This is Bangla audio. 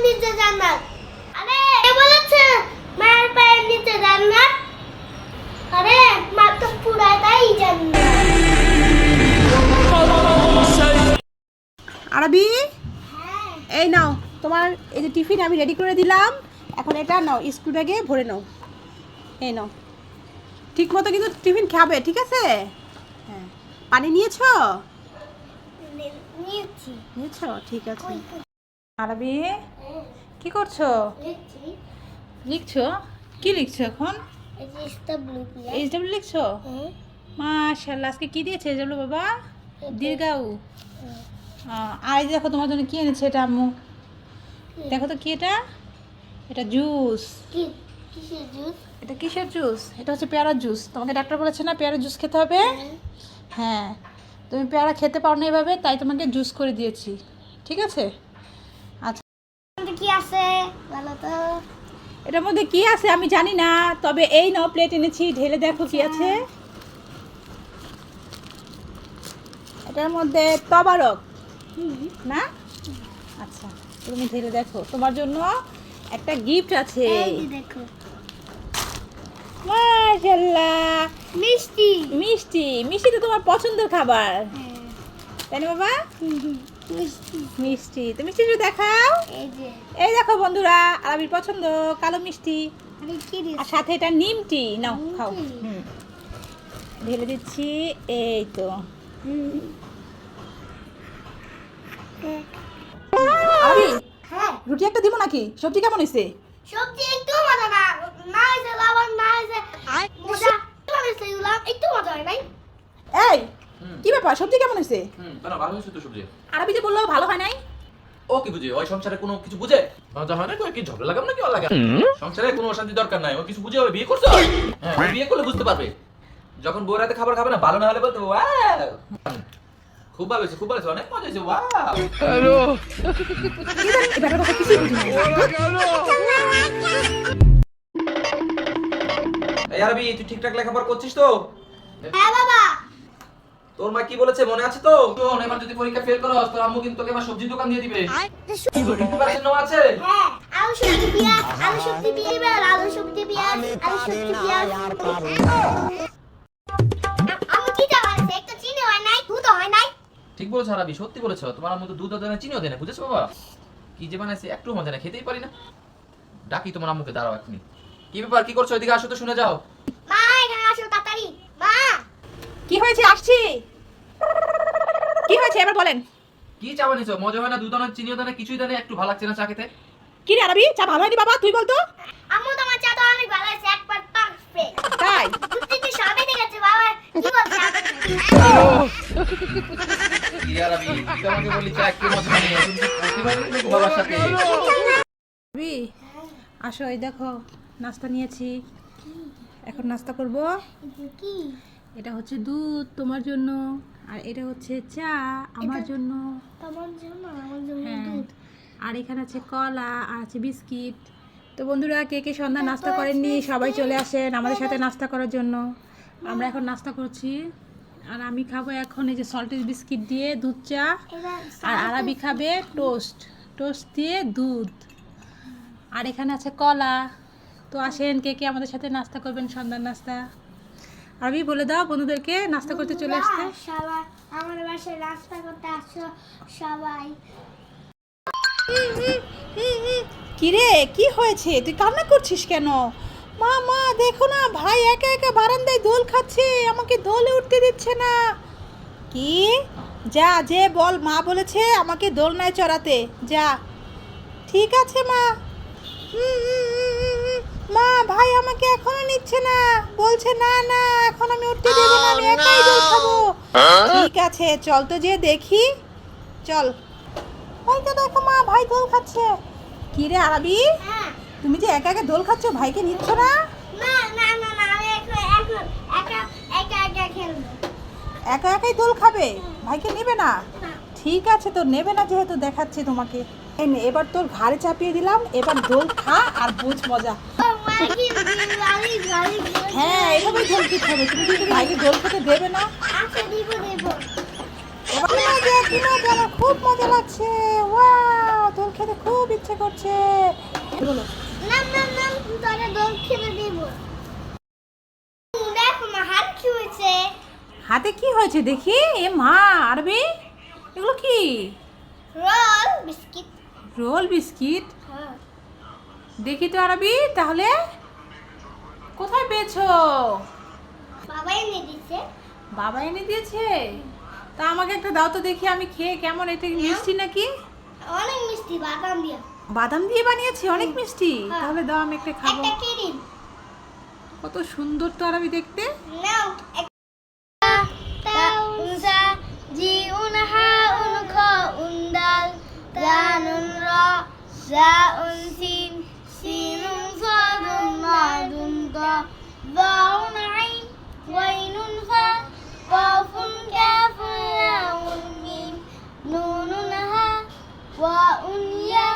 নিচে জান্নাত। আরে কে বলেছে মায়ের পায়ের নিচে জান্নাত? আরে মা তো পুরাটাই জান্নাত। আরবি, হ্যাঁ এই নাও তোমার এই যে টিফিন আমি রেডি করে দিলাম। এখন এটা নাও, স্কুল ব্যাগে ভরে নাও। এই নাও, ঠিক মতো কিন্তু টিফিন খাবে, ঠিক আছে? হ্যাঁ, পানি নিয়েছো? নিয়েছি। নিয়েছো, ঠিক আছে। কই আরবি, হ্যাঁ কি করছো? নিয়েছি। লিখছো? কি লিখছো এখন? এই যে স্টার ব্লু প্লাস। এইচডব্লিউ লিখছো? হ্যাঁ মাশাআল্লাহ, আজকে কি দিয়েছে এইচডব্লিউ বাবা? দীর্ঘাউ। হ্যাঁ। আর এই যে দেখো তোমার জন্য কি এনেছে এটা আম্মু। দেখো তো কি এটা? এটা জুস। কি কিসের জুস? এটা কিসের জুস? এটা হচ্ছে পেয়ারার জুস। তোমাকে ডাক্তার বলেছে না পেয়ারার জুস খেতে হবে? হ্যাঁ, তুমি পেয়ারা খেতে পারো না এভাবে, তাই তোমাকে জুস করে দিয়েছি, ঠিক আছে? আচ্ছা, এখানে কি আছে বলো তো? এটার মধ্যে কি আছে আমি জানি না, তবে এই নাও প্লেট এনেছি, ঢেলে দেখো কি আছে। এটার মধ্যে তবারক না? আচ্ছা, তুমি ঢেলে দেখো, তোমার জন্য একটা গিফট আছে। এই যে দেখো মাশাআল্লাহ, মিষ্টি। মিষ্টি। মিষ্টি তো তোমার পছন্দের খাবার, হ্যাঁ তাই না বাবা? মিষ্টি। মিষ্টি তো মিষ্টি একটু দেখাও। এই যে এই দেখো বন্ধুরা, আরবির পছন্দ কালো মিষ্টি, আরে কি আর দিস? সাথে এটা নিমটি। নাও খাও। নিমটি? হুম, ঢেলে দিচ্ছি। এই তো আরবি, হ্যাঁ রুটি একটা দিব নাকি? সবজি কেমন হয়েছে? সবজি একটু মজা না না হয়েছে লবণ না হয়েছে মজা একটু হয়েছে গুলাম একটু মজা হয় নাই। এই কি ব্যাপার, সবজি কেমন হয়েছে? কেন ভালো হয়েছে তো সবজি। আরবি যে বললো ভালো হয় নাই। ও কি বুঝে? ওই সংসারে কোনো কিছু বুঝে? মজা হয় না, কি ঝগড়া লাগাম নাকি? ওর লাগে সংসারে কোনো অশান্তি দরকার নাই। ও কিছু বুঝে? ওই বিয়ে করছো? হ্যাঁ, ওই বিয়ে করলে বুঝতে পারবে। যখন বউ রাতে খাবার খাবে না, ভালো না হলে বলতে ওয়াও খুব ভালো হয়েছে, খুব ভালো হয়েছে, অনেক মজা হয়েছে, ওয়াও। এই ব্যাপারটা তো কিছুই বুঝি না। এই আরবি, তুই ঠিকঠাক লেখাপড়া করছিস তো? হ্যাঁ বাবা তোর মা কি বলেছে মনে আছে তো? শোন, এবার যদি পরীক্ষা ফেল করস, তোর আম্মু কিন্তু তোকে এবার সবজির দোকান দিয়ে দিবে। প্রিপারেশন নাও আছে? হ্যাঁ আলু সবজি পেঁয়াজ আলু সবজি পেঁয়াজ আলু সবজি পেঁয়াজ আলু সবজি পেঁয়াজ আমি কি জানি একটা চিনি হয় নাই দুধ হয় নাই। ঠিক বলেছো আরবি, সত্যি বলেছো। তোমার আম্মু তো দুধও দেয় না, চিনিও দেয় না, বুঝেছো বাবা? কি যে বানাইছে, একটু মজা না, খেতেই পারি না। ডাকি তোমার আম্মুকে, দাঁড়াও এখনই। কি ব্যাপার, কি করছো? এদিকে আসো তো, শুনে যাও। মা এখানে আসো তাড়াতাড়ি মা। কি হয়েছে? আসছি। কি হয়েছে এবার বলেন। কি চা বানিয়েছো? মজা হয় না, দুধ না, চিনিও দেয় না, কিছুই দেয় না, একটু ভালো লাগছে না চা খেতে। কি রে আরবি, চা ভালো হয়নি বাবা, তুই বলতো। আম্মু তোমার চা তো অনেক ভালো হয়েছে একবার পারফেক্ট। তাই? দুধ থেকে সবই দেখেছে বাবা কি বলছে কি আরবি, তুই তো আমাকে বললি চা একটু মজা হয়নি, তুমি কি প্রতিবার নাকি বাবার সাথে? আরবি, আসো, এই দেখো নাস্তা নিয়েছি, এখন নাস্তা করব। কি এটা হচ্ছে দুধ তোমার জন্য, আর এটা হচ্ছে চা আমার জন্য। তোমার জন্য আমার জন্য হ্যাঁ, দুধ। আর এখানে আছে কলা, আর আছে বিস্কিট। তো বন্ধুরা, কে কে সন্ধ্যা নাস্তা করেননি সবাই চলে আসেন আমাদের সাথে নাস্তা করার জন্য। আমরা এখন নাস্তা করছি, আর আমি খাবো এখন এই যে সল্টেড বিস্কিট দিয়ে দুধ চা, আর আরবি খাবে টোস্ট, টোস্ট দিয়ে দুধ। আর এখানে আছে কলা। তো আসেন, কে কে আমাদের সাথে নাস্তা করবেন সন্ধ্যার নাস্তা। আরবি বলে দাও বন্ধুদেরকে নাস্তা করতে চলে আসতে। সবাই আমাদের বাসায় নাস্তা করতে আসো সবাই। কি রে, কি হয়েছে? তুই কান্না করছিস কেন? মা মা দেখো না, ভাই একা একা বারান্দায় দোল খাচ্ছে, আমাকে দোলে উঠতে দিচ্ছে না। কি? যা, যে বল মা বলেছে আমাকে দোলনায় চড়াতে, যা। ঠিক আছে মা। মা, ভাই আমাকে এখনো নিচ্ছে না, বলছে না না এখন আমি উঠতে দেবো না, আমি একাই দোল খাবো। ঠিক আছে, চল তো যে দেখি, চল। ওই তো দেখো মা, ভাই দোল খাচ্ছে। কি রে আরবি, হ্যাঁ তুমি যে একা একা দোল খাচ্ছ, ভাইকে নিচ্ছ না? না না না না আমি এখন একা একা একা খেলবো। একা একাই দোল খাবে, ভাইকে নেবে না? না। ঠিক আছে, তো নেবে না যেহেতু দেখাচ্ছি তোমাকে। এই নে, এবার তোর ঘাড়ে চাপিয়ে দিলাম, এবার দোল খা আর বুঝ মজা। ও মা কি গালি গালি হ্যাঁ, এভাবেই দোল খেতে হবে, তুমি কিন্তু ভাইকে দোল খেতে দেবে না। আচ্ছা দিব দিব। এবার কি মজা, কি মজা, আমার খুব মজা লাগছে। ওয়াও, দোল খেতে খুব ইচ্ছে ইচ্ছে করছে। বলো নাম নাম নাম তোরে দোল খেতে দিব। দেখো মা হাত কি হয়েছে? হাতে কি হয়েছে দেখি। এ মা, আরবি এগুলো কি? Roll biscuit. Roll biscuit? হ্যাঁ। দেখি তো আরবি, তাহলে কোথায় পেয়েছো? বাবা এনে দিছে। বাবা এনে দিয়েছে? তা আমাকে একটা দাও তো দেখি, আমি খেয়ে কেমন, এটা কি মিষ্টি নাকি? অনেক মিষ্টি বাদাম দিয়া। বাদাম দিয়ে বানিয়েছে, অনেক মিষ্টি। হ্যাঁ। তাহলে দাও, আমি একটা খাবো। একটা কিরিম কত সুন্দর তো আরবি দেখতে। নাও। তাউনসা জিউন হাউন খাউন দাল জানুন রা জাউন সিন সিনুন সাদুন মাদুন দা দাউন আইন ওয়াইনুন ফা কাফুন কাফুন লাউন মিম নুনুন হা ওয়াউন ইয়া